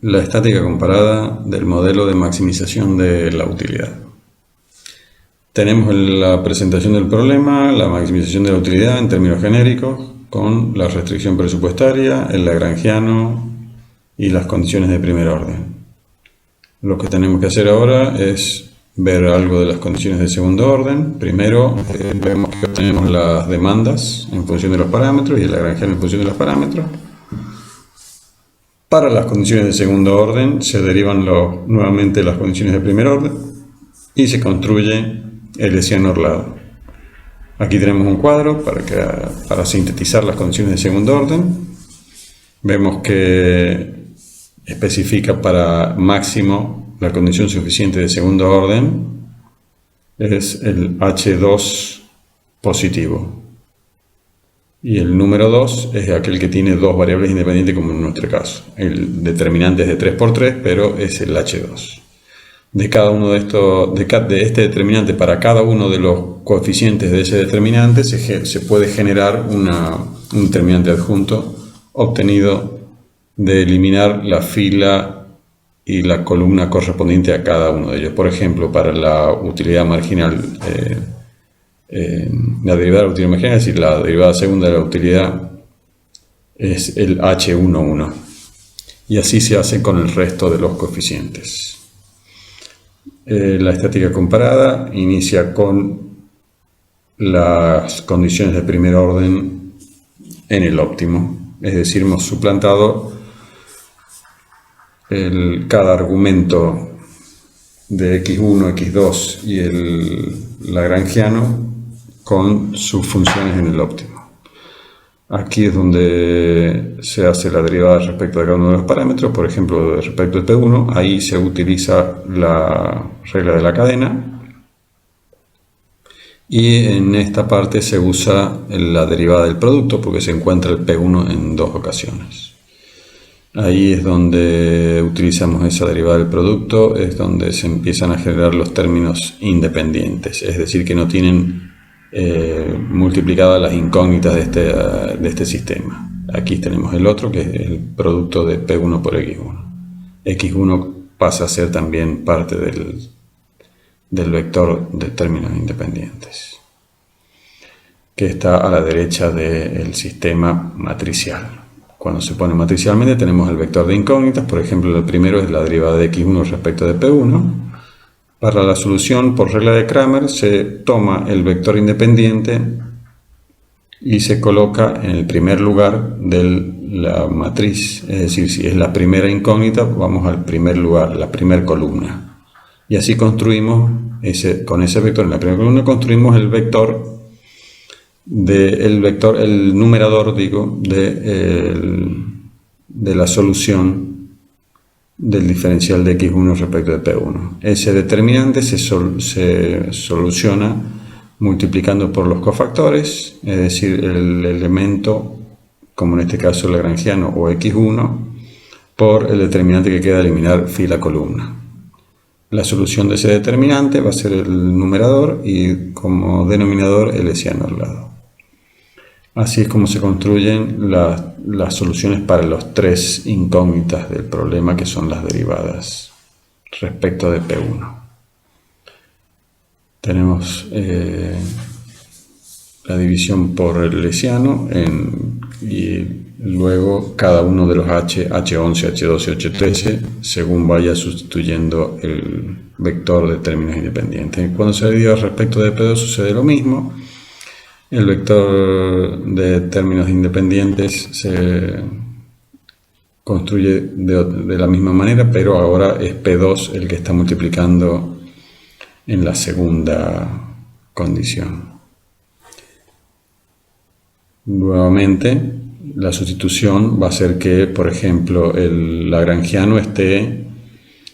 La estática comparada del modelo de maximización de la utilidad. Tenemos la presentación del problema, la maximización de la utilidad en términos genéricos, con la restricción presupuestaria, el lagrangiano y las condiciones de primer orden. Lo que tenemos que hacer ahora es ver algo de las condiciones de segundo orden. Primero vemos que obtenemos las demandas en función de los parámetros y el lagrangiano en función de los parámetros. Para las condiciones de segundo orden se derivan nuevamente las condiciones de primer orden y se construye el hessiano orlado. Aquí tenemos un cuadro para sintetizar las condiciones de segundo orden. Vemos que especifica para máximo la condición suficiente de segundo orden es el H2 positivo. Y el número 2 es aquel que tiene dos variables independientes, como en nuestro caso. El determinante es de 3×3, pero es el H2. De cada uno de estos, de este determinante para cada uno de los coeficientes de ese determinante se puede generar un determinante adjunto obtenido de eliminar la fila y la columna correspondiente a cada uno de ellos. Por ejemplo, para la utilidad marginal, la derivada de la utilidad marginal, es decir, la derivada segunda de la utilidad, es el H11. Y así se hace con el resto de los coeficientes. La estática comparada inicia con las condiciones de primer orden en el óptimo. Es decir, hemos suplantado cada argumento de x1, x2 y el lagrangiano con sus funciones en el óptimo. Aquí es donde se hace la derivada respecto de cada uno de los parámetros. Por ejemplo, respecto de P1, ahí se utiliza la regla de la cadena. Y en esta parte se usa la derivada del producto porque se encuentra el P1 en dos ocasiones. Ahí es donde utilizamos esa derivada del producto, es donde se empiezan a generar los términos independientes, es decir, que no tienen multiplicadas las incógnitas de este sistema. Aquí tenemos el otro, que es el producto de P1 por X1. X1 pasa a ser también parte del vector de términos independientes, que está a la derecha del sistema matricial. Cuando se pone matricialmente tenemos el vector de incógnitas. Por ejemplo, el primero es la derivada de X1 respecto de P1. Para la solución por regla de Cramer se toma el vector independiente y se coloca en el primer lugar de la matriz. Es decir, si es la primera incógnita, vamos al primer lugar, la primera columna. Y así construimos, con ese vector en la primera columna, construimos el vector, el numerador, digo, de la solución del diferencial de x1 respecto de p1. Ese determinante se soluciona multiplicando por los cofactores, es decir, el elemento, como en este caso el lagrangiano o x1, por el determinante que queda a eliminar fila columna. La solución de ese determinante va a ser el numerador y como denominador el hessiano orlado. Así es como se construyen las soluciones para los tres incógnitas del problema, que son las derivadas respecto de P1. Tenemos la división por el hessiano y luego cada uno de los H11, H12, H13, según vaya sustituyendo el vector de términos independientes. Cuando se deriva respecto de P2 sucede lo mismo. El vector de términos independientes se construye de la misma manera, pero ahora es P2 el que está multiplicando en la segunda condición. Nuevamente, la sustitución va a ser que, por ejemplo, el lagrangiano esté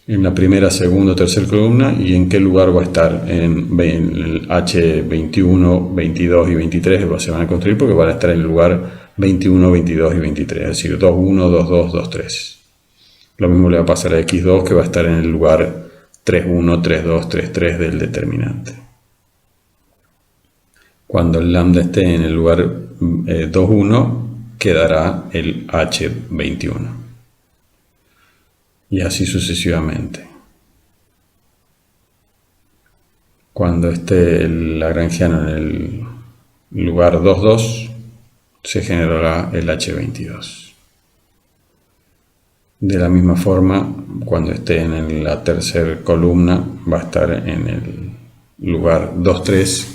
en la primera, segunda o tercera columna, y en qué lugar va a estar en el H21, 22 y 23 se van a construir porque van a estar en el lugar 21, 22 y 23, es decir, 2, 1, 2, 2, 2, 3. Lo mismo le va a pasar a X2, que va a estar en el lugar 3, 1, 3, 2, 3, 3 del determinante. Cuando el lambda esté en el lugar 2, 1, quedará el H21. y así sucesivamente. Cuando esté el lagrangiano en el lugar 2,2, se generará el H22. De la misma forma, cuando esté en la tercera columna, va a estar en el lugar 2,3.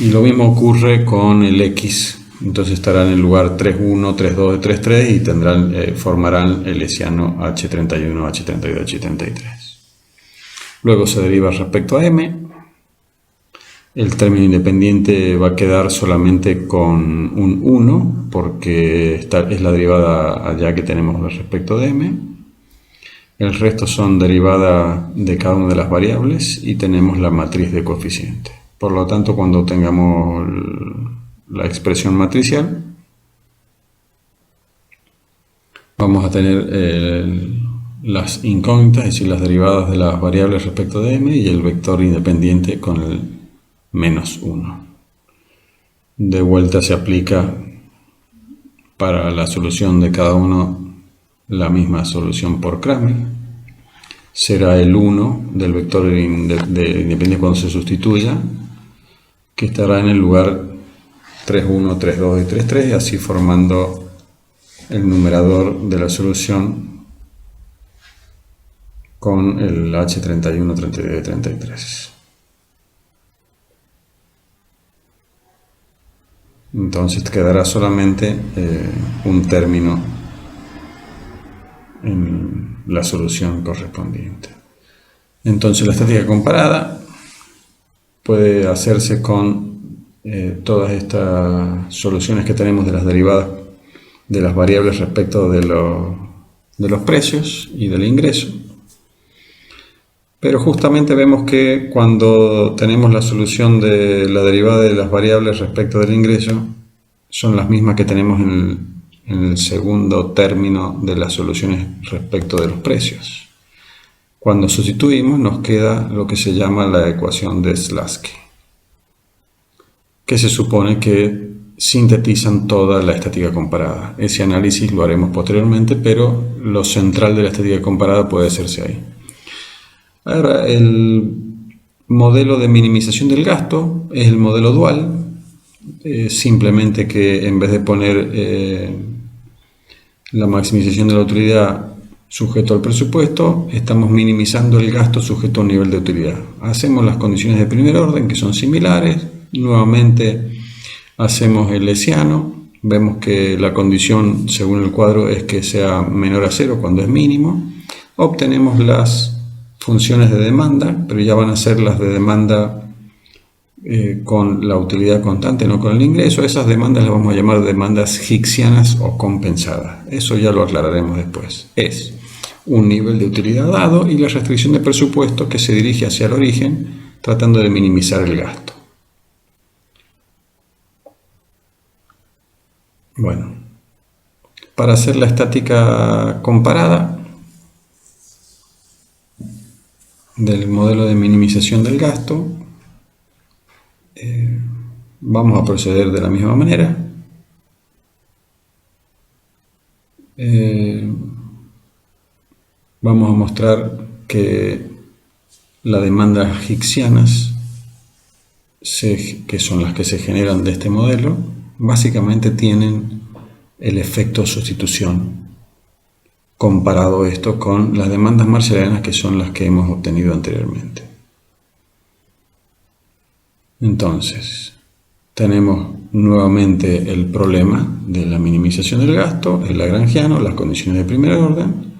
Y lo mismo ocurre con el X. Entonces estará en el lugar 3,1, 3,2, 3,3 y formarán el hessiano H31, H32, H33. Luego se deriva respecto a M. El término independiente va a quedar solamente con un 1, porque es la derivada allá que tenemos respecto de M. El resto son derivadas de cada una de las variables y tenemos la matriz de coeficiente. Por lo tanto, cuando tengamos la expresión matricial, vamos a tener las incógnitas, es decir, las derivadas de las variables respecto de M, y el vector independiente con el -1. De vuelta se aplica para la solución de cada uno la misma solución por Cramer. Será el 1 del vector independiente cuando se sustituya, que estará en el lugar 3,1, 3,2 y 3,3, así formando el numerador de la solución con el H31, 32 y 33. Entonces quedará solamente un término en la solución correspondiente. Entonces la estática comparada puede hacerse con todas estas soluciones que tenemos de las derivadas de las variables respecto de los precios y del ingreso. Pero justamente vemos que cuando tenemos la solución de la derivada de las variables respecto del ingreso, son las mismas que tenemos en el segundo término de las soluciones respecto de los precios. Cuando sustituimos nos queda lo que se llama la ecuación de Slutsky, que se supone que sintetizan toda la estática comparada. Ese análisis lo haremos posteriormente, pero lo central de la estática comparada puede hacerse ahí. Ahora, el modelo de minimización del gasto es el modelo dual, simplemente que en vez de poner la maximización de la utilidad sujeto al presupuesto, estamos minimizando el gasto sujeto a un nivel de utilidad. Hacemos las condiciones de primer orden, que son similares. Nuevamente hacemos el hessiano. Vemos que la condición, según el cuadro, es que sea menor a 0 cuando es mínimo. Obtenemos las funciones de demanda, pero ya van a ser las de demanda con la utilidad constante, no con el ingreso. Esas demandas las vamos a llamar demandas hicksianas o compensadas. Eso ya lo aclararemos después. Es un nivel de utilidad dado y la restricción de presupuesto que se dirige hacia el origen, tratando de minimizar el gasto. Bueno, para hacer la estática comparada del modelo de minimización del gasto, vamos a proceder de la misma manera. Vamos a mostrar que las demandas hicksianas, que son las que se generan de este modelo, básicamente tienen el efecto sustitución, comparado esto con las demandas marshallianas, que son las que hemos obtenido anteriormente. Entonces, tenemos nuevamente el problema de la minimización del gasto, el lagrangiano, las condiciones de primer orden.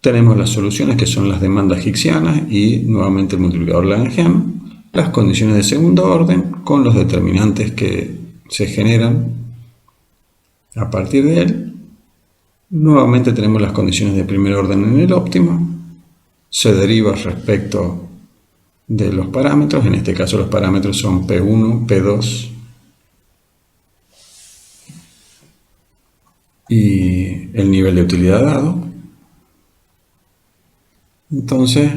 Tenemos las soluciones, que son las demandas hicksianas, y nuevamente el multiplicador lagrangiano, las condiciones de segundo orden con los determinantes que se generan a partir de él. Nuevamente tenemos las condiciones de primer orden en el óptimo. Se deriva respecto de los parámetros. En este caso los parámetros son P1, P2 y el nivel de utilidad dado. Entonces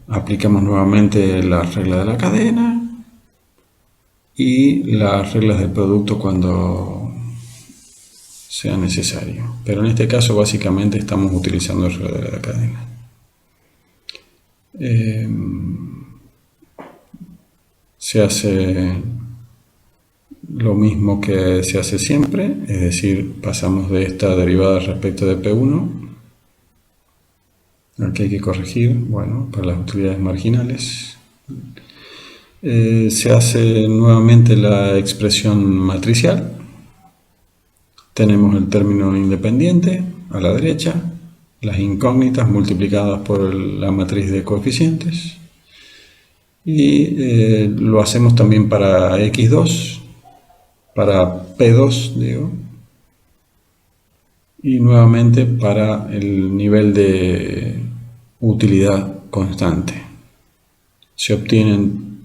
aplicamos nuevamente la regla de la cadena y las reglas del producto cuando sea necesario. Pero en este caso básicamente estamos utilizando el reloj de la cadena. Se hace lo mismo que se hace siempre, es decir, pasamos de esta derivada respecto de P1. Aquí hay que corregir, bueno, para las utilidades marginales. Se hace nuevamente la expresión matricial. Tenemos el término independiente a la derecha, las incógnitas multiplicadas por la matriz de coeficientes. Y lo hacemos también para X2, para P2, digo. Y nuevamente para el nivel de utilidad constante. Se obtienen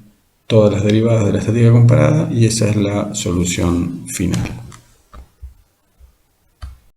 todas las derivadas de la estática comparada y esa es la solución final.